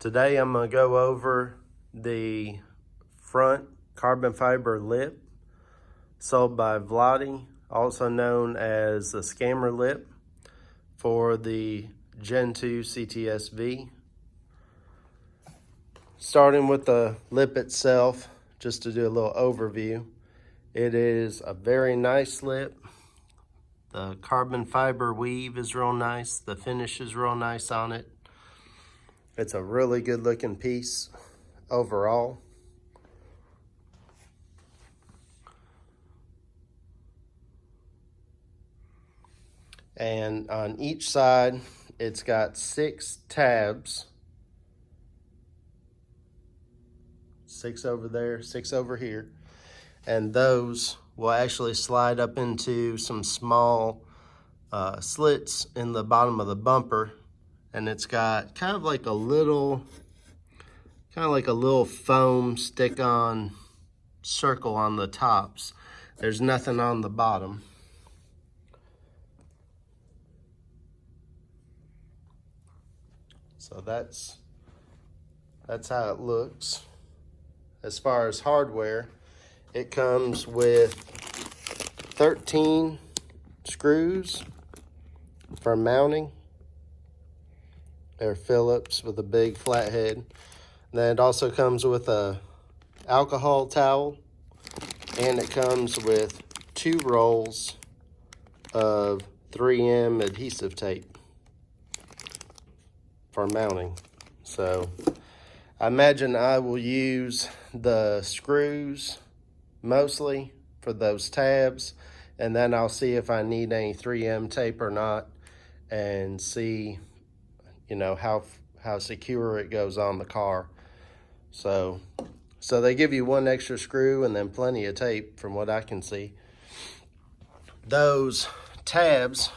Today I'm going to go over the front carbon fiber lip sold by Vladi, also known as the scammer lip for the Gen 2 CTS-V. Starting with the lip itself, just to do a little overview, it is a very nice lip. The carbon fiber weave is real nice. The finish is real nice on it. It's a really good looking piece overall. And on each side, it's got 6 tabs. 6 over there, 6 over here. And those will actually slide up into some small slits in the bottom of the bumper. And it's got kind of like a little foam stick-on circle on the tops. There's nothing on the bottom. So that's how it looks. As far as hardware, it comes with 13 screws for mounting. They're Phillips with a big flat head. Then it also comes with a alcohol towel, and it comes with 2 rolls of 3M adhesive tape for mounting. So I imagine I will use the screws mostly for those tabs, and then I'll see if I need any 3M tape or not, and see, you know, how secure it goes on the car. So they give you 1 extra screw and then plenty of tape from what I can see. Those tabs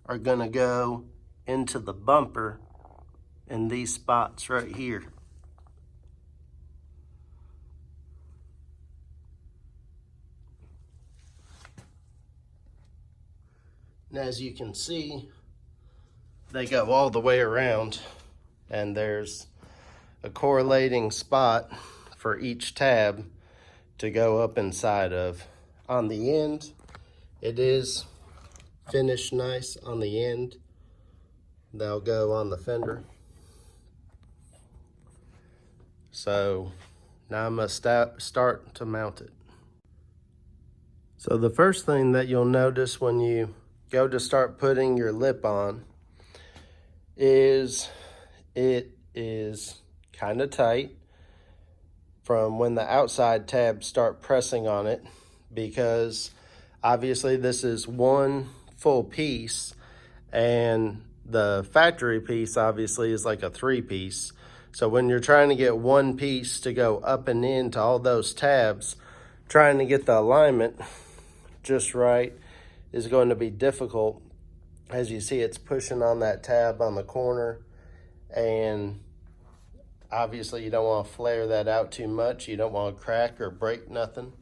are gonna go into the bumper in these spots right here. And as you can see, they go all the way around, and there's a correlating spot for each tab to go up inside of. On the end, it is finished nice on the end. They'll go on the fender. So now I must start to mount it. So the first thing that you'll notice when you go to start putting your lip on is it is kind of tight from when the outside tabs start pressing on it, because obviously this is 1 full piece, and the factory piece obviously is like a 3-piece. So when you're trying to get 1 piece to go up and into all those tabs, trying to get the alignment just right is going to be difficult. As you see, it's pushing on that tab on the corner, and obviously you don't want to flare that out too much. You don't want to crack or break nothing.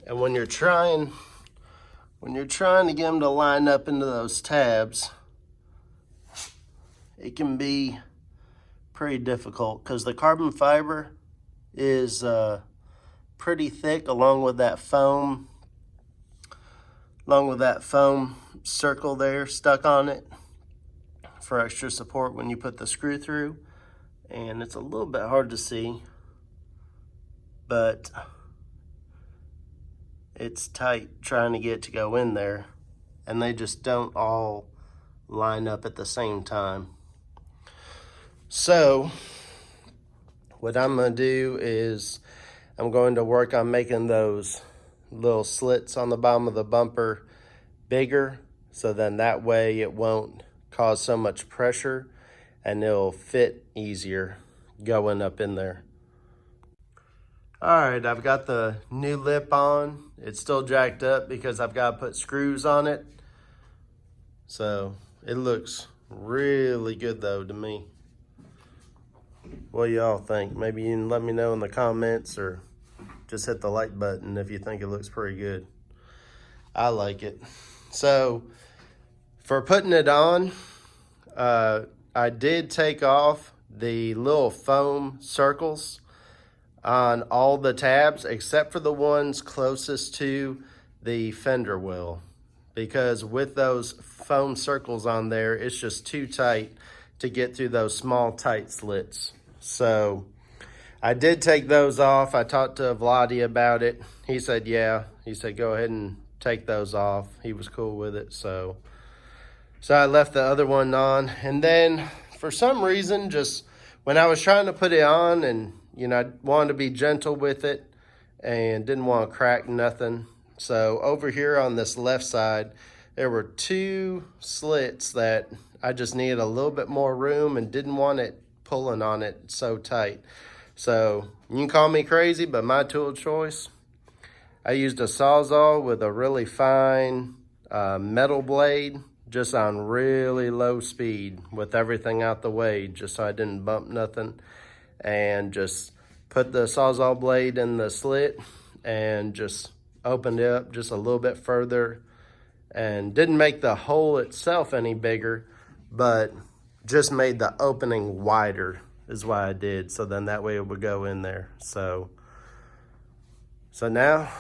And when you're trying to get them to line up into those tabs, it can be pretty difficult because the carbon fiber is pretty thick, along with that foam circle there stuck on it for extra support when you put the screw through. And it's a little bit hard to see, but it's tight trying to get it to go in there, and they just don't all line up at the same time. So what I'm going to do is I'm going to work on making those little slits on the bottom of the bumper bigger, so then that way it won't cause so much pressure and it'll fit easier going up in there. All right, I've got the new lip on. It's still jacked up because I've got to put screws on it. So it looks really good though to me. What do y'all think? Maybe you can let me know in the comments, or just hit the like button if you think it looks pretty good. I like it. So for putting it on, I did take off the little foam circles on all the tabs except for the ones closest to the fender well, because with those foam circles on there, it's just too tight to get through those small tight slits. So I did take those off. I talked to Vladi about it. He said, yeah, he said, go ahead and take those off. He was cool with it. So I left the other one on. And then for some reason, just when I was trying to put it on and, you know, I wanted to be gentle with it and didn't want to crack nothing. So over here on this left side, there were 2 slits that I just needed a little bit more room and didn't want it pulling on it so tight. So you can call me crazy, but my tool choice, I used a Sawzall with a really fine metal blade, just on really low speed with everything out the way, just so I didn't bump nothing, and just put the Sawzall blade in the slit and just opened it up just a little bit further, and didn't make the hole itself any bigger, but just made the opening wider is what I did. So then that way it would go in there. So now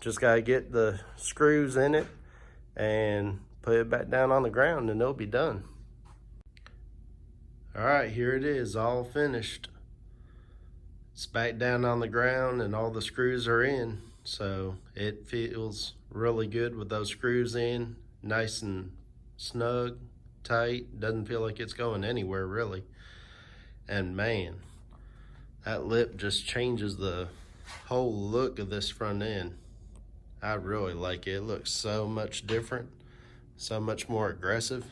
just gotta get the screws in it and put it back down on the ground and it'll be done. All right, here it is, all finished. It's back down on the ground and all the screws are in. So it feels really good with those screws in, nice and snug, tight. Doesn't feel like it's going anywhere really. And man, that lip just changes the whole look of this front end. I really like it. It looks so much different, so much more aggressive.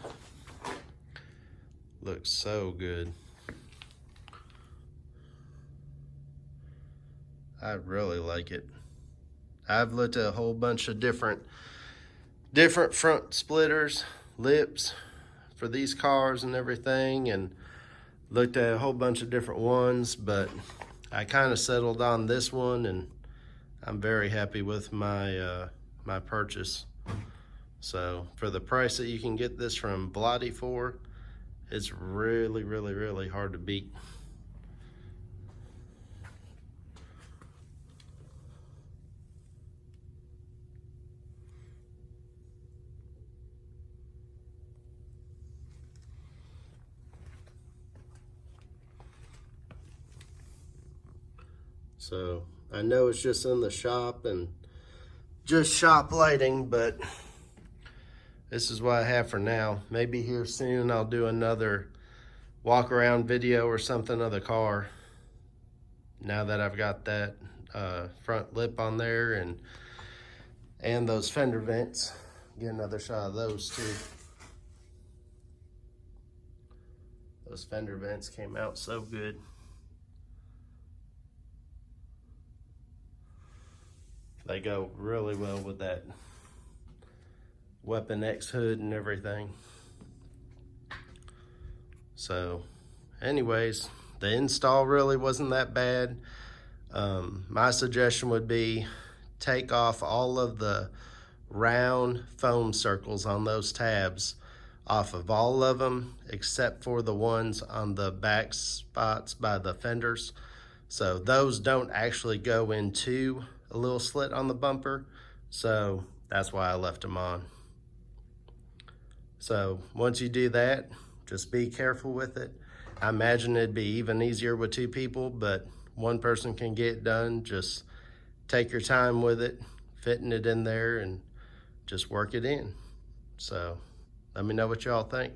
Looks so good. I really like it. I've looked at a whole bunch of different front splitters, lips for these cars and everything, and looked at a whole bunch of different ones, but I kind of settled on this one, and I'm very happy with my my purchase. So for the price that you can get this from Vladi for, it's really, really, really hard to beat. So I know it's just in the shop and just shop lighting, but this is what I have for now. Maybe here soon I'll do another walk around video or something of the car, now that I've got that front lip on there and those fender vents. Get another shot of those too. Those fender vents came out so good. They go really well with that Weapon X hood and everything. So anyways, the install really wasn't that bad. My suggestion would be take off all of the round foam circles on those tabs off of all of them except for the ones on the back spots by the fenders. So those don't actually go into a little slit on the bumper, so that's why I left them on. So once you do that, just be careful with it. I imagine it'd be even easier with 2 people, but 1 person can get it done. Just take your time with it, fitting it in there, and just work it in. So let me know what y'all think.